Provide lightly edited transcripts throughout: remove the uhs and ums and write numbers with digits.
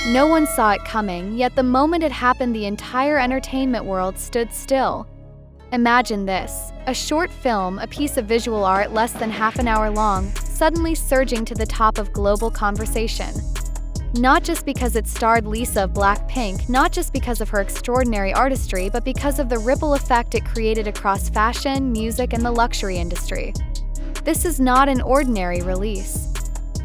No one saw it coming, yet the moment it happened, the entire entertainment world stood still. Imagine this: a short film, a piece of visual art less than half an hour long, suddenly surging to the top of global conversation. Not just because it starred Lisa of Blackpink, not just because of her extraordinary artistry, but because of the ripple effect it created across fashion, music, and the luxury industry. This is not an ordinary release.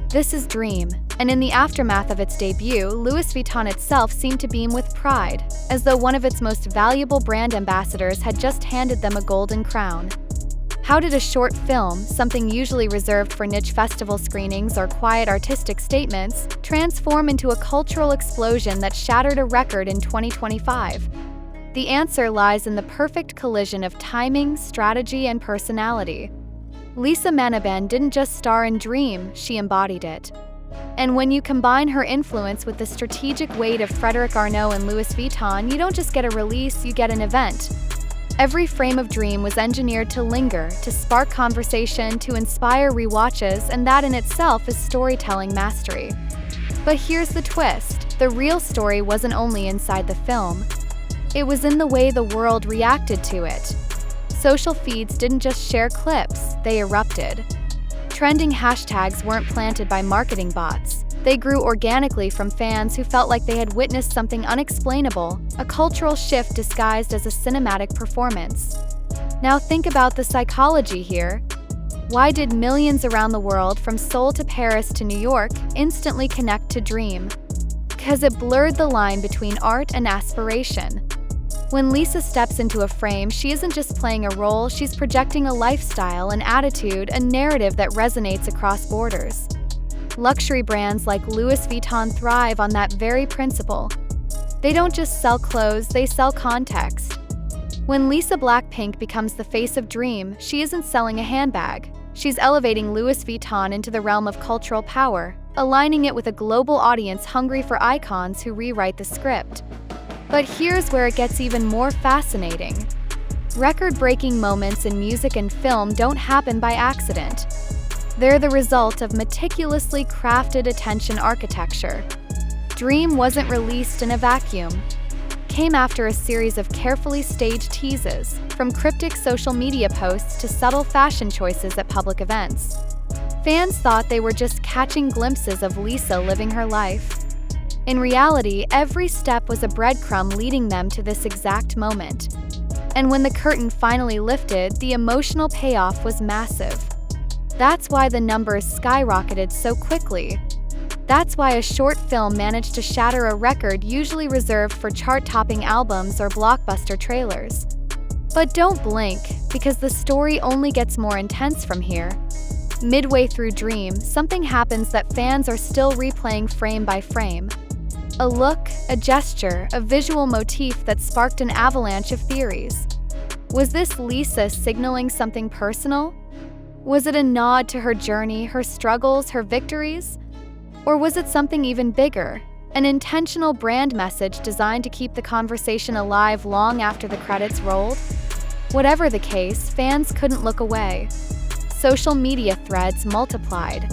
This is Dream, and in the aftermath of its debut, Louis Vuitton itself seemed to beam with pride, as though one of its most valuable brand ambassadors had just handed them a golden crown. How did a short film, something usually reserved for niche festival screenings or quiet artistic statements, transform into a cultural explosion that shattered a record in 2025? The answer lies in the perfect collision of timing, strategy, and personality. Lisa Manabin didn't just star in Dream, she embodied it. And when you combine her influence with the strategic weight of Frederic Arnault and Louis Vuitton, you don't just get a release, you get an event. Every frame of Dream was engineered to linger, to spark conversation, to inspire rewatches, and that in itself is storytelling mastery. But here's the twist: the real story wasn't only inside the film. It was in the way the world reacted to it. Social feeds didn't just share clips, they erupted. Trending hashtags weren't planted by marketing bots. They grew organically from fans who felt like they had witnessed something unexplainable, a cultural shift disguised as a cinematic performance. Now think about the psychology here. Why did millions around the world, from Seoul to Paris to New York, instantly connect to Dream? Because it blurred the line between art and aspiration. When Lisa steps into a frame, she isn't just playing a role, she's projecting a lifestyle, an attitude, a narrative that resonates across borders. Luxury brands like Louis Vuitton thrive on that very principle. They don't just sell clothes, they sell context. When Lisa Blackpink becomes the face of Dream, she isn't selling a handbag. She's elevating Louis Vuitton into the realm of cultural power, aligning it with a global audience hungry for icons who rewrite the script. But here's where it gets even more fascinating. Record-breaking moments in music and film don't happen by accident. They're the result of meticulously crafted attention architecture. Dream wasn't released in a vacuum. Came after a series of carefully staged teases, from cryptic social media posts to subtle fashion choices at public events. Fans thought they were just catching glimpses of Lisa living her life. In reality, every step was a breadcrumb leading them to this exact moment. And when the curtain finally lifted, the emotional payoff was massive. That's why the numbers skyrocketed so quickly. That's why a short film managed to shatter a record usually reserved for chart-topping albums or blockbuster trailers. But don't blink, because the story only gets more intense from here. Midway through Dream, something happens that fans are still replaying frame by frame. A look, a gesture, a visual motif that sparked an avalanche of theories. Was this Lisa signaling something personal? Was it a nod to her journey, her struggles, her victories? Or was it something even bigger, an intentional brand message designed to keep the conversation alive long after the credits rolled? Whatever the case, fans couldn't look away. Social media threads multiplied.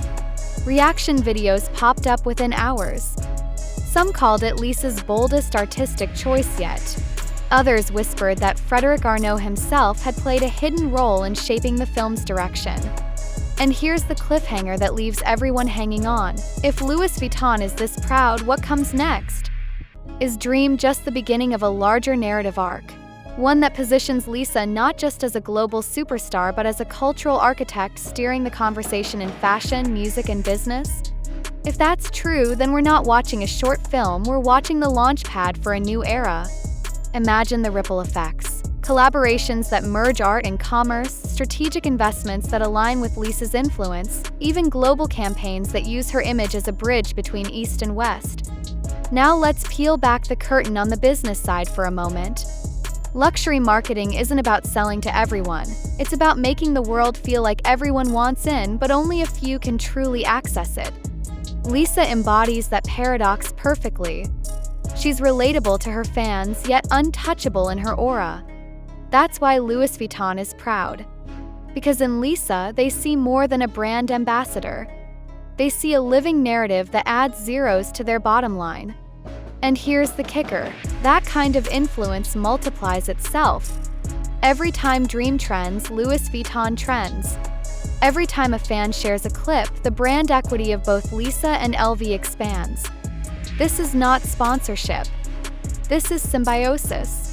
Reaction videos popped up within hours. Some called it Lisa's boldest artistic choice yet. Others whispered that Frederic Arnault himself had played a hidden role in shaping the film's direction. And here's the cliffhanger that leaves everyone hanging on. If Louis Vuitton is this proud, what comes next? Is Dream just the beginning of a larger narrative arc? One that positions Lisa not just as a global superstar, but as a cultural architect steering the conversation in fashion, music, and business? If that's true, then we're not watching a short film, we're watching the launchpad for a new era. Imagine the ripple effects. Collaborations that merge art and commerce, strategic investments that align with Lisa's influence, even global campaigns that use her image as a bridge between East and West. Now let's peel back the curtain on the business side for a moment. Luxury marketing isn't about selling to everyone. It's about making the world feel like everyone wants in, but only a few can truly access it. Lisa embodies that paradox perfectly. She's relatable to her fans, yet untouchable in her aura. That's why Louis Vuitton is proud. Because in Lisa, they see more than a brand ambassador. They see a living narrative that adds zeros to their bottom line. And here's the kicker, that kind of influence multiplies itself. Every time Dream trends, Louis Vuitton trends. Every time a fan shares a clip, the brand equity of both Lisa and LV expands. This is not sponsorship. This is symbiosis.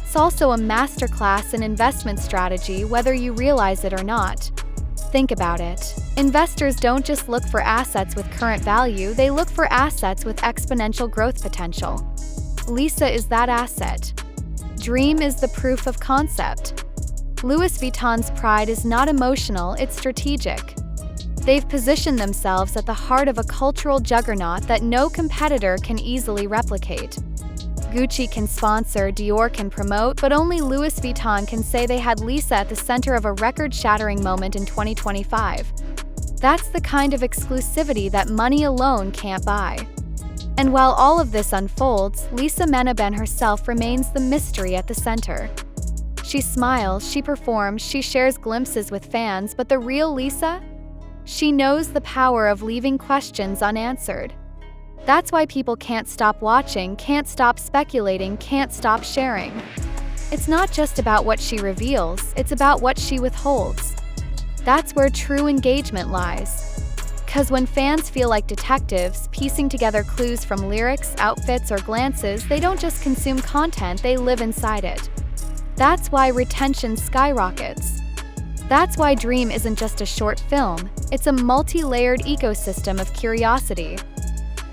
It's also a masterclass in investment strategy, whether you realize it or not. Think about it. Investors don't just look for assets with current value, they look for assets with exponential growth potential. Lisa is that asset. Dream is the proof of concept. Louis Vuitton's pride is not emotional, it's strategic. They've positioned themselves at the heart of a cultural juggernaut that no competitor can easily replicate. Gucci can sponsor, Dior can promote, but only Louis Vuitton can say they had Lisa at the center of a record-shattering moment in 2025. That's the kind of exclusivity that money alone can't buy. And while all of this unfolds, Lisa Meneben herself remains the mystery at the center. She smiles, she performs, she shares glimpses with fans, but the real Lisa? She knows the power of leaving questions unanswered. That's why people can't stop watching, can't stop speculating, can't stop sharing. It's not just about what she reveals, it's about what she withholds. That's where true engagement lies. 'Cause when fans feel like detectives, piecing together clues from lyrics, outfits, or glances, they don't just consume content, they live inside it. That's why retention skyrockets. That's why Dream isn't just a short film, it's a multi-layered ecosystem of curiosity.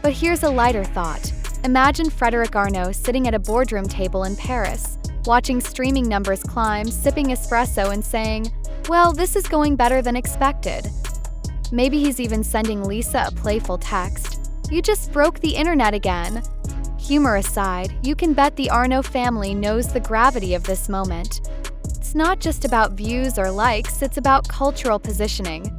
But here's a lighter thought. Imagine Frederic Arnault sitting at a boardroom table in Paris, watching streaming numbers climb, sipping espresso and saying, "Well, this is going better than expected." Maybe he's even sending Lisa a playful text. "You just broke the internet again." Humor aside, you can bet the Arnault family knows the gravity of this moment. It's not just about views or likes, it's about cultural positioning.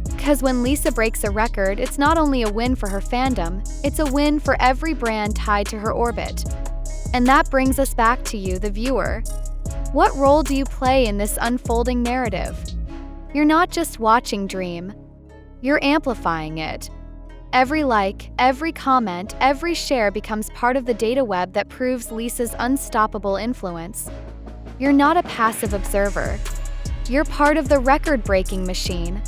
Because when Lisa breaks a record, it's not only a win for her fandom, it's a win for every brand tied to her orbit. And that brings us back to you, the viewer. What role do you play in this unfolding narrative? You're not just watching Dream, you're amplifying it. Every like, every comment, every share becomes part of the data web that proves Lisa's unstoppable influence. You're not a passive observer. You're part of the record-breaking machine.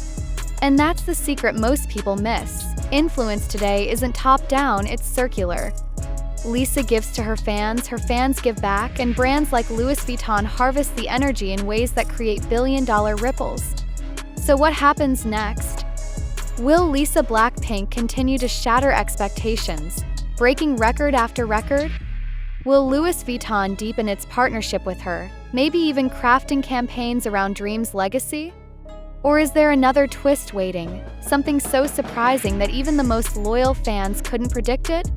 And that's the secret most people miss. Influence today isn't top-down, it's circular. Lisa gives to her fans give back, and brands like Louis Vuitton harvest the energy in ways that create billion-dollar ripples. So what happens next? Will Lisa Blackpink continue to shatter expectations, breaking record after record? Will Louis Vuitton deepen its partnership with her, maybe even crafting campaigns around Dream's legacy? Or is there another twist waiting, something so surprising that even the most loyal fans couldn't predict it?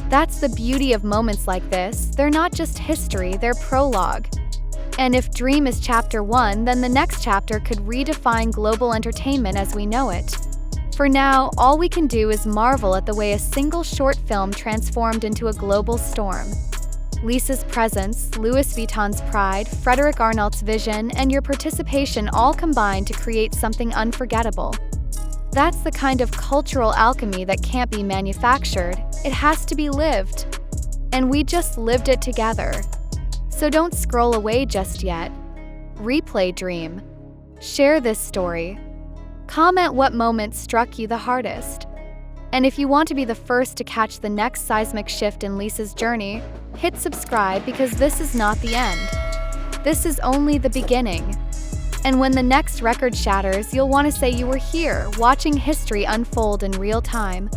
That's the beauty of moments like this, they're not just history, they're prologue. And if Dream is chapter 1, then the next chapter could redefine global entertainment as we know it. For now, all we can do is marvel at the way a single short film transformed into a global storm. Lisa's presence, Louis Vuitton's pride, Frederic Arnault's vision, and your participation all combined to create something unforgettable. That's the kind of cultural alchemy that can't be manufactured, it has to be lived. And we just lived it together. So don't scroll away just yet. Replay Dream. Share this story. Comment what moment struck you the hardest. And if you want to be the first to catch the next seismic shift in Lisa's journey, hit subscribe because this is not the end. This is only the beginning. And when the next record shatters, you'll want to say you were here, watching history unfold in real time.